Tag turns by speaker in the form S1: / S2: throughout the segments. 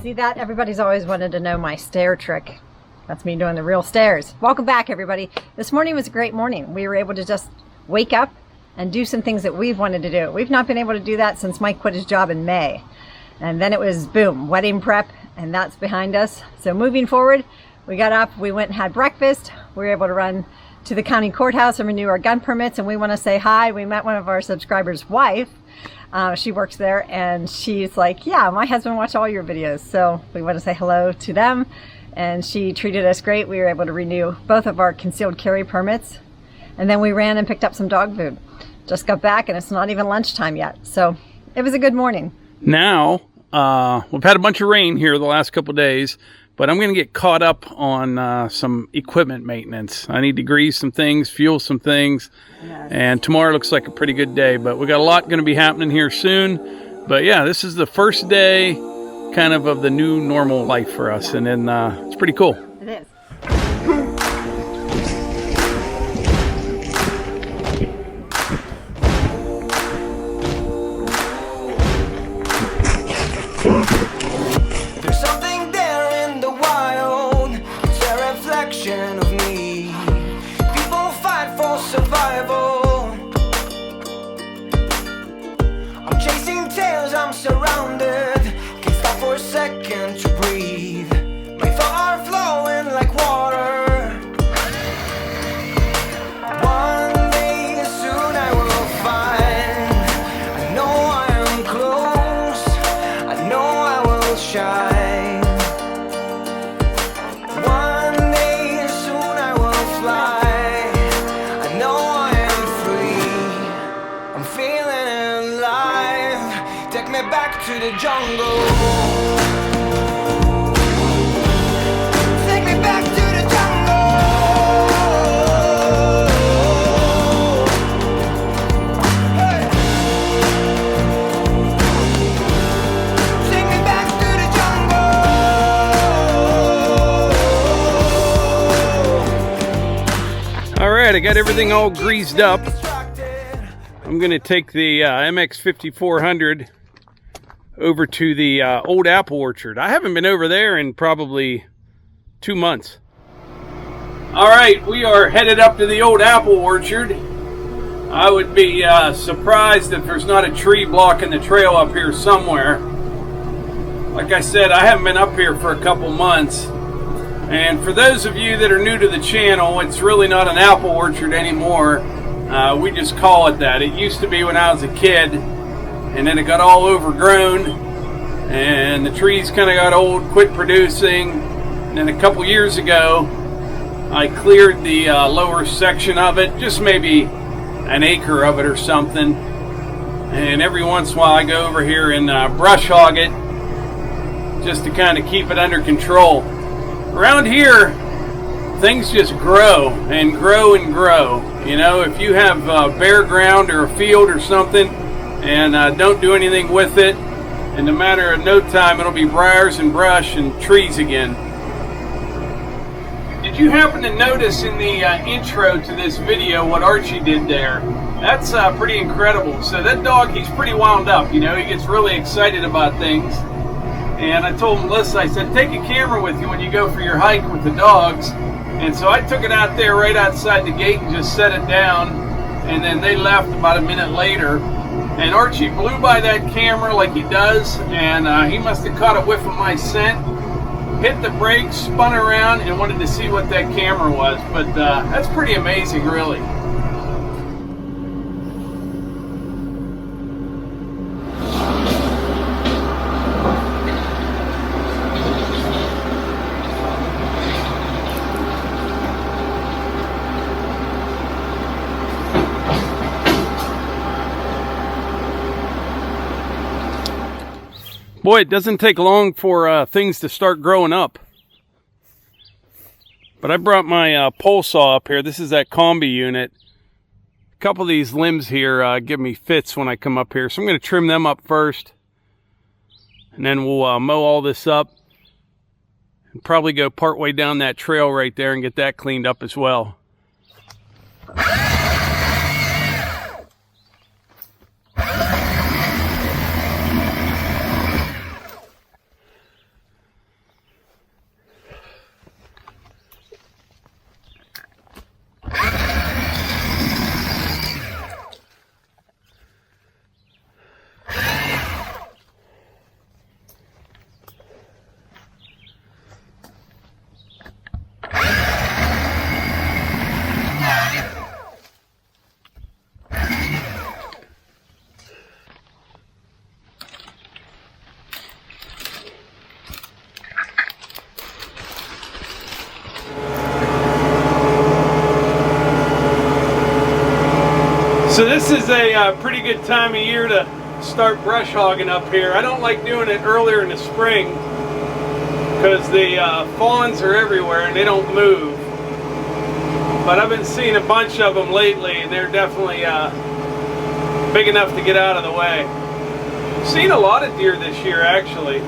S1: See that? Everybody's always wanted to know my stair trick. That's me doing the real stairs. Welcome back, everybody. This morning was a great morning. We were able to just wake up and do some things that we've wanted to do. We've not been able to do that since Mike quit his job in May. And then it was boom, wedding prep, and that's behind us. So moving forward, we got up, we went and had breakfast. We were able to run to the county courthouse and renew our gun permits, and we want to say hi. We met one of our subscribers' wife. She works there, and she's like, yeah, my husband watched all your videos. So we want to say hello to them, and she treated us great. We were able to renew both of our concealed carry permits, and then we ran and picked up some dog food. Just got back, and it's not even lunchtime yet. So it was a good morning.
S2: Now, we've had a bunch of rain here the last couple of days, but I'm going to get caught up on some equipment maintenance. I need to grease some things, fuel some things, and tomorrow looks like a pretty good day. But we got a lot going to be happening here soon. But yeah, this is the first day kind of the new normal life for us, and then it's pretty cool.
S1: It is.
S3: There's something there in the wild, it's a reflection of me. People fight for survival. I'm chasing tails, I'm surrounded, can't stop for a second to breathe. My thoughts are flowing like water. One day soon I will find, I know I am close, I know I will shine. One day soon I will fly, I know I am free. I'm feeling alive, take me back to the jungle. Take me back to the jungle. Hey. Take me back to the jungle.
S2: All right, I got everything all greased up. I'm going to take the MX 5400 over to the old apple orchard. I haven't been over there in probably 2 months. All right, we are headed up to the old apple orchard. I would be surprised if there's not a tree blocking the trail up here somewhere. Like I said, I haven't been up here for a couple months. And for those of you that are new to the channel, it's really not an apple orchard anymore. We just call it that. It used to be when I was a kid, and then it got all overgrown, and the trees kind of got old, quit producing. And then a couple years ago, I cleared the lower section of it, just maybe an acre of it or something. And every once in a while I go over here and brush hog it, just to kind of keep it under control. Around here, things just grow and grow and grow. You know, if you have bare ground or a field or something and don't do anything with it, in a matter of no time it'll be briars and brush and trees again. Did you happen to notice in the intro to this video what Archie did there? That's pretty incredible. So that dog, he's pretty wound up, you know, he gets really excited about things. And I told Melissa, I said, take a camera with you when you go for your hike with the dogs. And so I took it out there right outside the gate and just set it down. And then they left about a minute later. And Archie blew by that camera like he does. And he must have caught a whiff of my scent, hit the brakes, spun around, and wanted to see what that camera was. But that's pretty amazing, really. Boy, it doesn't take long for things to start growing up. But I brought my pole saw up here. This is that combi unit. A couple of these limbs here give me fits when I come up here. So I'm going to trim them up first. And then we'll mow all this up. And probably go partway down that trail right there and get that cleaned up as well. So this is a pretty good time of year to start brush hogging up here. I don't like doing it earlier in the spring because the fawns are everywhere and they don't move. But I've been seeing a bunch of them lately, and they're definitely big enough to get out of the way. Seen a lot of deer this year, actually.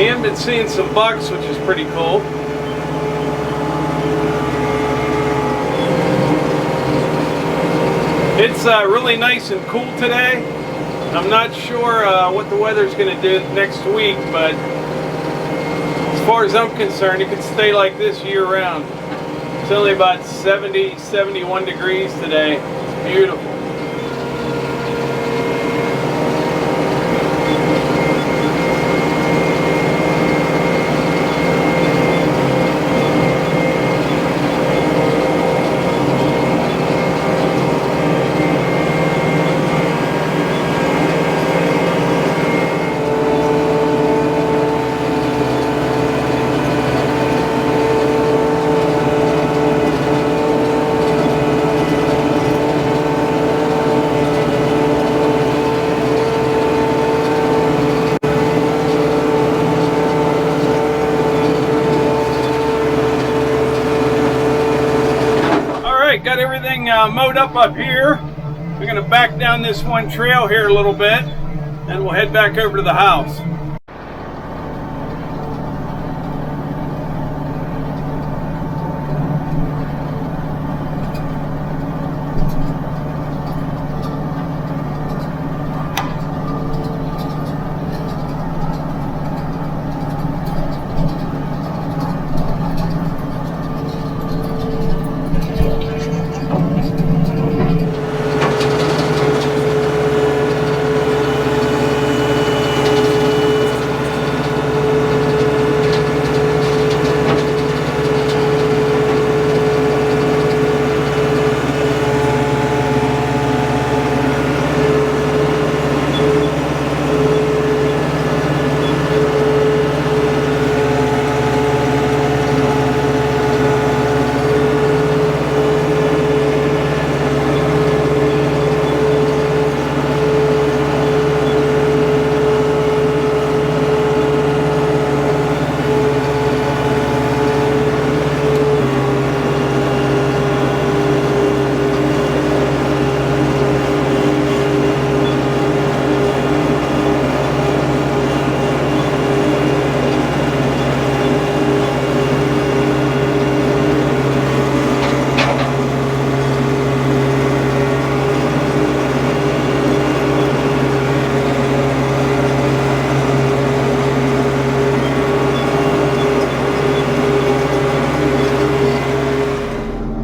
S2: And been seeing some bucks, which is pretty cool. It's really nice and cool today. I'm not sure what the weather's going to do next week, but as far as I'm concerned, it could stay like this year-round. It's only about 70, 71 degrees today. It's beautiful. Got everything mowed up here. We're going to back down this one trail here a little bit, and we'll head back over to the house.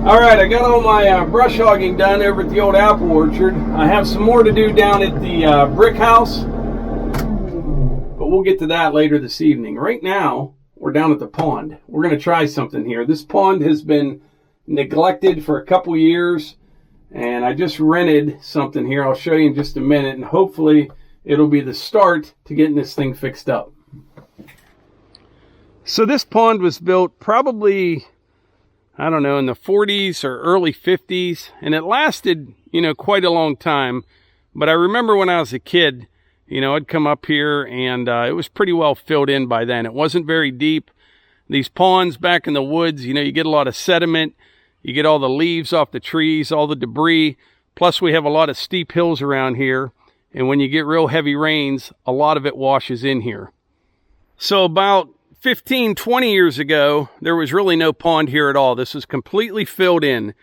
S2: Alright, I got all my brush hogging done over at the old apple orchard. I have some more to do down at the brick house, but we'll get to that later this evening. Right now, we're down at the pond. We're going to try something here. This pond has been neglected for a couple years, and I just rented something here. I'll show you in just a minute, and hopefully it'll be the start to getting this thing fixed up. So this pond was built probably, I don't know, in the 40s or early 50s, and it lasted, quite a long time. But I remember when I was a kid, I'd come up here and it was pretty well filled in by then. It wasn't very deep. These ponds back in the woods, you get a lot of sediment. You get all the leaves off the trees, all the debris. Plus we have a lot of steep hills around here. And when you get real heavy rains, a lot of it washes in here. So about 15, 20 years ago, there was really no pond here at all. This was completely filled in.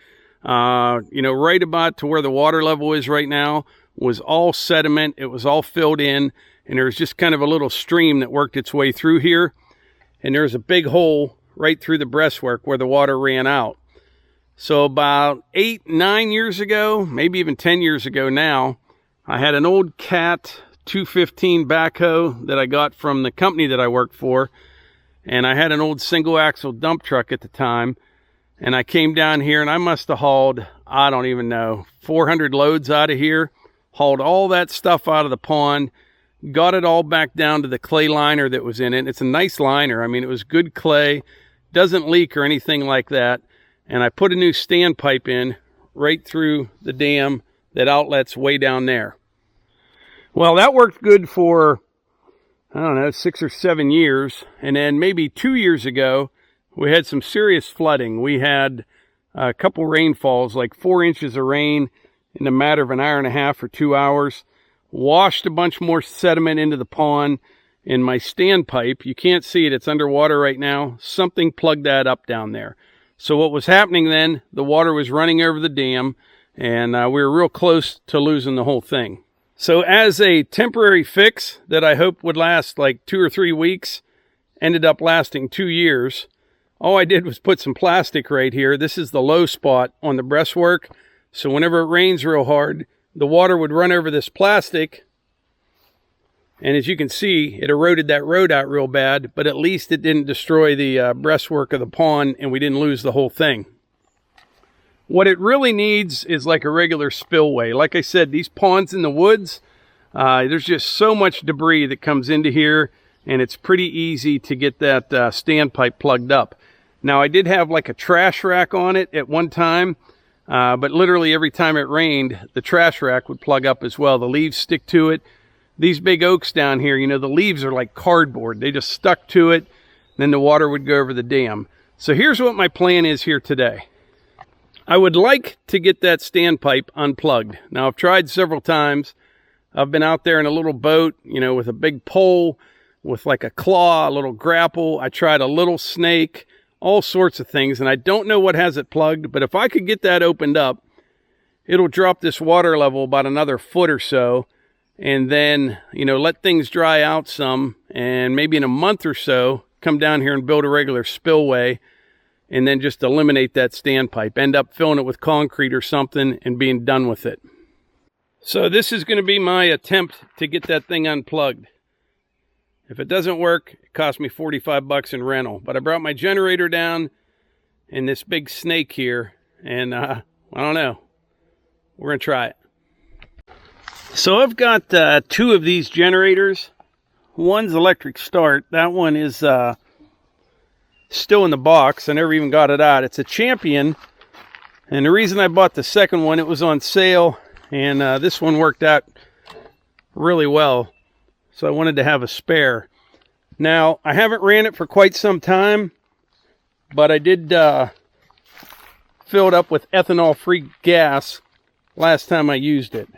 S2: Right about to where the water level is right now was all sediment. It was all filled in, and there was just kind of a little stream that worked its way through here. And there's a big hole right through the breastwork where the water ran out. So about 8, 9 years ago, maybe even 10 years ago now, I had an old Cat 215 backhoe that I got from the company that I worked for. And I had an old single axle dump truck at the time. And I came down here and I must have hauled, I don't even know, 400 loads out of here. Hauled all that stuff out of the pond. Got it all back down to the clay liner that was in it. It's a nice liner. I mean, it was good clay. Doesn't leak or anything like that. And I put a new standpipe in right through the dam that outlets way down there. Well, that worked good for, I don't know, 6 or 7 years. And then maybe 2 years ago, we had some serious flooding. We had a couple rainfalls, like 4 inches of rain in a matter of an hour and a half or 2 hours. Washed a bunch more sediment into the pond. In my standpipe, you can't see it, it's underwater right now. Something plugged that up down there. So what was happening then, the water was running over the dam, and we were real close to losing the whole thing. So as a temporary fix that I hoped would last like 2 or 3 weeks, ended up lasting 2 years. All I did was put some plastic right here. This is the low spot on the breastwork. So whenever it rains real hard, the water would run over this plastic. And as you can see, it eroded that road out real bad, but at least it didn't destroy the breastwork of the pond, and we didn't lose the whole thing. What it really needs is like a regular spillway. Like I said, these ponds in the woods, there's just so much debris that comes into here, and it's pretty easy to get that standpipe plugged up. Now, I did have like a trash rack on it at one time, but literally every time it rained, the trash rack would plug up as well. The leaves stick to it. These big oaks down here, you know, the leaves are like cardboard. They just stuck to it, then the water would go over the dam. So here's what my plan is here today. I would like to get that standpipe unplugged. Now, I've tried several times. I've been out there in a little boat, you know, with a big pole, with like a claw, a little grapple. I tried a little snake, all sorts of things, and I don't know what has it plugged, but if I could get that opened up, it'll drop this water level about another foot or so, and then, you know, let things dry out some, and maybe in a month or so, come down here and build a regular spillway, and then just eliminate that standpipe. End up filling it with concrete or something and being done with it. So this is going to be my attempt to get that thing unplugged. If it doesn't work, it cost me $45 in rental. But I brought my generator down and this big snake here, and I don't know. We're going to try it. So I've got 2 of these generators. One's electric start. That one is still in the box. I never even got it out. It's a Champion, and the reason I bought the second one, it was on sale, and this one worked out really well, so I wanted to have a spare. Now, I haven't ran it for quite some time, but I did fill it up with ethanol-free gas last time I used it.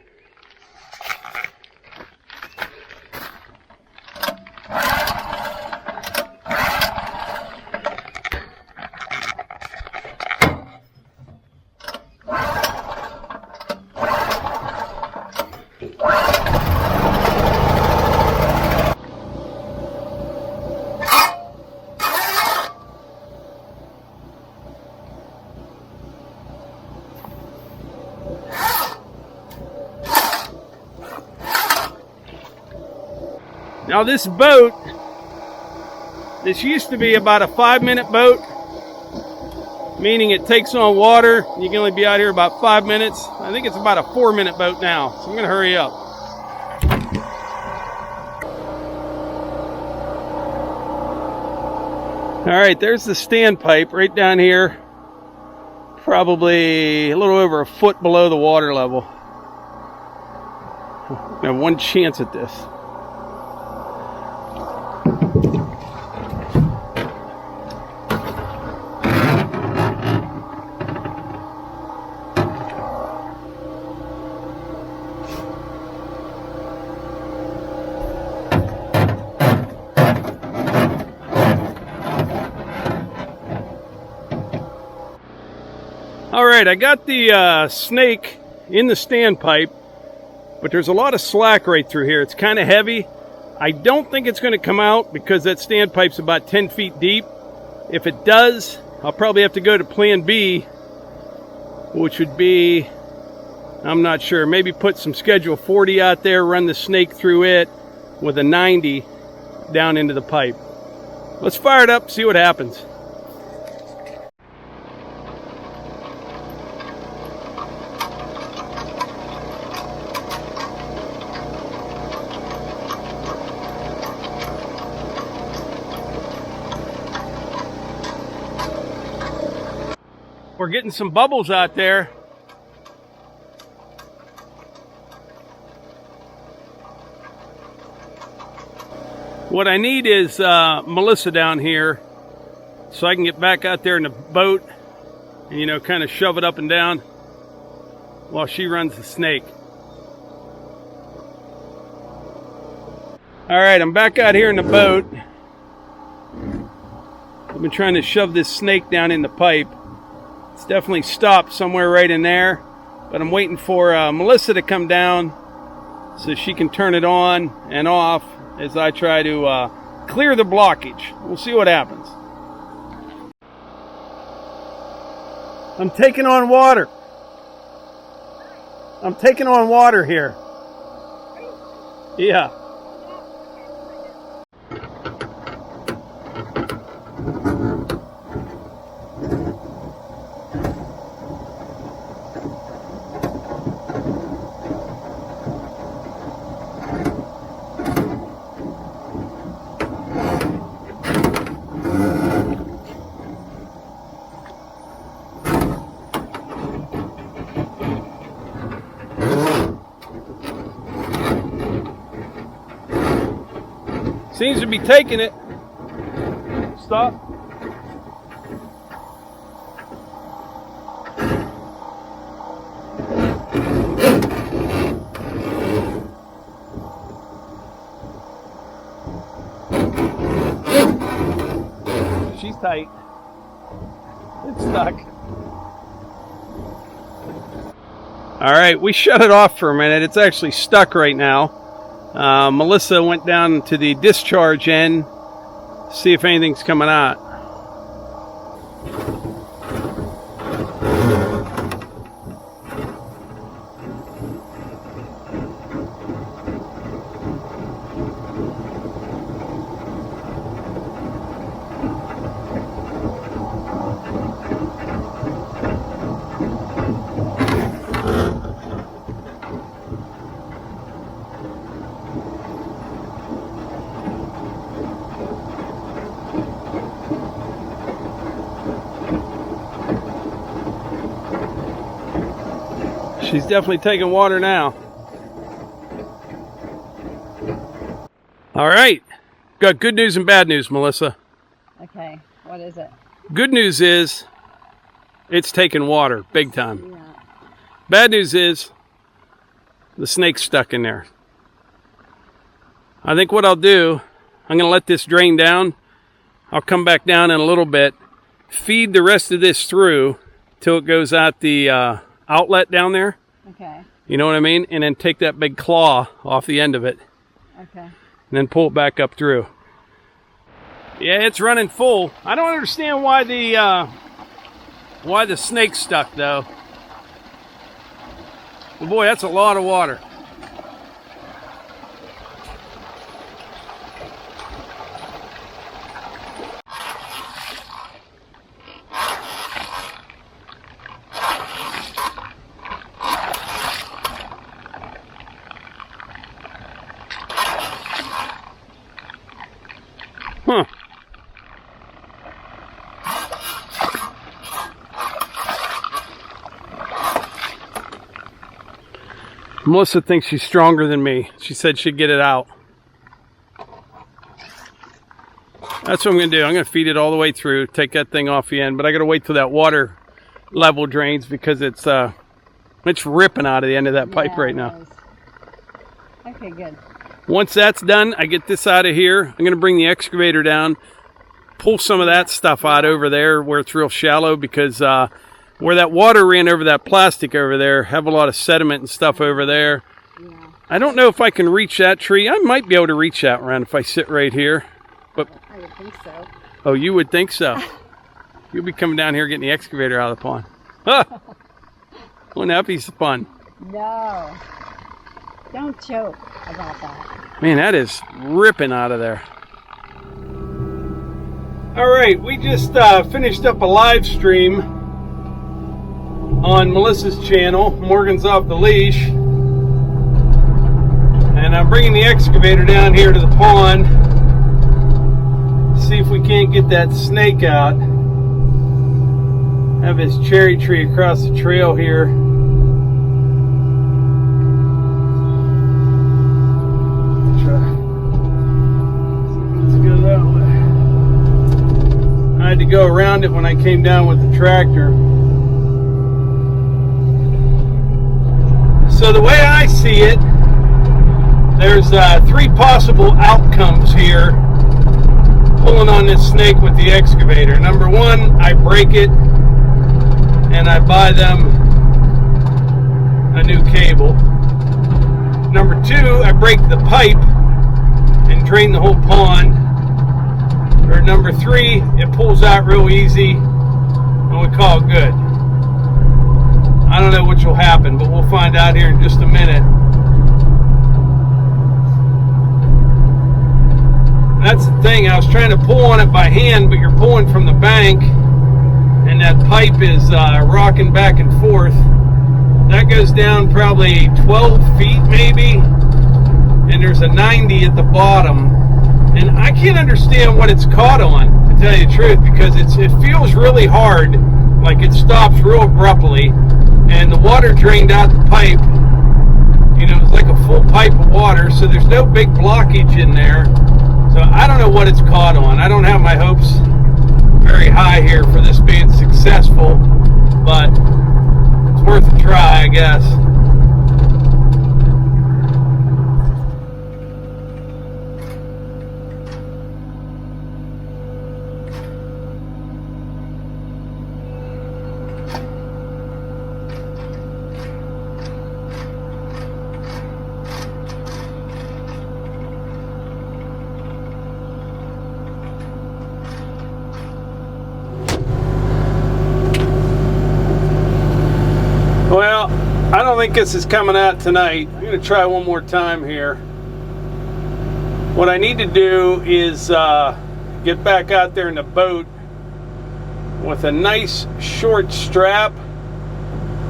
S2: Now this boat, this used to be about a 5-minute boat, meaning it takes on water. You can only be out here about 5 minutes. I think it's about a 4-minute boat now, so I'm going to hurry up. All right, there's the standpipe right down here, probably a little over a foot below the water level. I have one chance at this. All right, I got the snake in the standpipe, but there's a lot of slack right through here. It's kind of heavy. I don't think it's going to come out because that standpipe's about 10 feet deep. If it does, I'll probably have to go to plan B, which would be, I'm not sure, maybe put some Schedule 40 out there, run the snake through it with a 90 down into the pipe. Let's fire it up, see what happens. We're getting some bubbles out there. What I need is Melissa down here so I can get back out there in the boat and, you know, kind of shove it up and down while she runs the snake. All right, I'm back out here in the boat. I've been trying to shove this snake down in the pipe. It's definitely stopped somewhere right in there, but I'm waiting for Melissa to come down so she can turn it on and off as I try to clear the blockage. We'll see what happens. I'm taking on water. I'm taking on water here. Yeah. Seems to be taking it. Stop. She's tight. It's stuck. All right, we shut it off for a minute. It's actually stuck right now. Melissa went down to the discharge end, see if anything's coming out. She's definitely taking water now. All right. Got good news and bad news, Melissa.
S1: Okay, what is it?
S2: Good news is it's taking water big time.
S1: Yeah.
S2: Bad news is the snake's stuck in there. I think what I'll do, I'm going to let this drain down. I'll come back down in a little bit, feed the rest of this through till it goes out the outlet down there.
S1: Okay.
S2: You know what I mean? And then take that big claw off the end of it.
S1: Okay.
S2: And then pull it back up through. Yeah, it's running full. I don't understand why the snake's stuck though. But boy, that's a lot of water. Huh. Melissa thinks she's stronger than me. She said she'd get it out. That's what I'm going to do. I'm going to feed it all the way through, take that thing off the end, but I got to wait till that water level drains because it's ripping out of the end of that pipe right now.
S1: Okay, good.
S2: Once that's done, I get this out of here. I'm going to bring the excavator down, pull some of that stuff out over there where it's real shallow because where that water ran over that plastic over there, have a lot of sediment and stuff over there. Yeah. I don't know if I can reach that tree. I might be able to reach that around if I sit right here. But
S1: I would think so.
S2: Oh, you would think so. You'll be coming down here getting the excavator out of the pond. Huh. Wouldn't that be fun?
S1: No. Don't joke about that.
S2: Man, that is ripping out of there. All right, we just finished up a live stream on Melissa's channel, Morgan's Off the Leash. And I'm bringing the excavator down here to the pond. See if we can't get that snake out. Have his cherry tree across the trail here. go around it when I came down with the tractor. So the way I see it, there's 3 possible outcomes here pulling on this snake with the excavator. Number 1, I break it and I buy them a new cable. Number 2, I break the pipe and drain the whole pond. Or number 3, it pulls out real easy and we call it good. I don't know which will happen, but we'll find out here in just a minute. That's the thing, I was trying to pull on it by hand, but you're pulling from the bank and that pipe is rocking back and forth. That goes down probably 12 feet maybe, and there's a 90 at the bottom. And I can't understand what it's caught on, to tell you the truth, because it feels really hard, like it stops real abruptly, and the water drained out the pipe. You know, it's like a full pipe of water, so there's no big blockage in there. So I don't know what it's caught on. I don't have my hopes very high here for this being successful, but it's worth a try, I guess. Well, I don't think this is coming out tonight. I'm going to try one more time here. What I need to do is get back out there in the boat with a nice short strap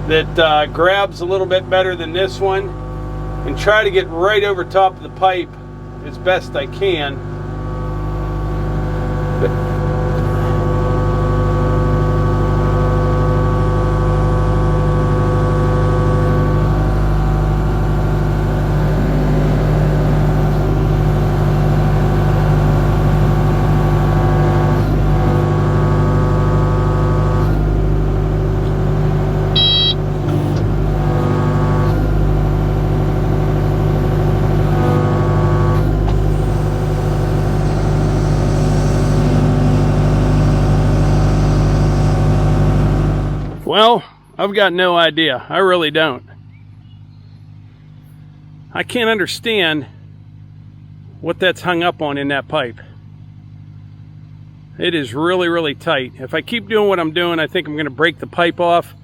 S2: that grabs a little bit better than this one, and try to get right over top of the pipe as best I can. Well, I've got no idea. I really don't. I can't understand what that's hung up on in that pipe. It is really, really tight. If I keep doing what I'm doing, I think I'm going to break the pipe off,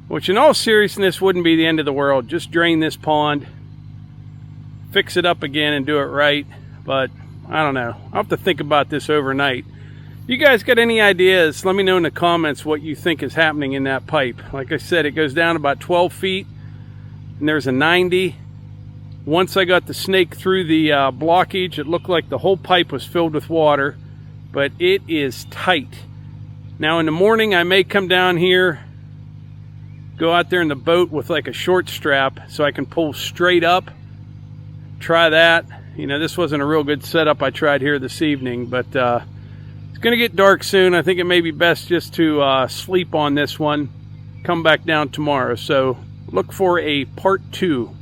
S2: which in all seriousness wouldn't be the end of the world. Just drain this pond, fix it up again and do it right. But I don't know. I'll have to think about this overnight. You guys got any ideas? Let me know in the comments what you think is happening in that pipe. Like I said, it goes down about 12 feet and there's a 90. Once I got the snake through the blockage, it looked like the whole pipe was filled with water, but it is tight. Now in the morning I may come down here, go out there in the boat with like a short strap so I can pull straight up. Try that. You know, this wasn't a real good setup I tried here this evening, but it's going to get dark soon. I think it may be best just to sleep on this one, come back down tomorrow. So look for a part 2.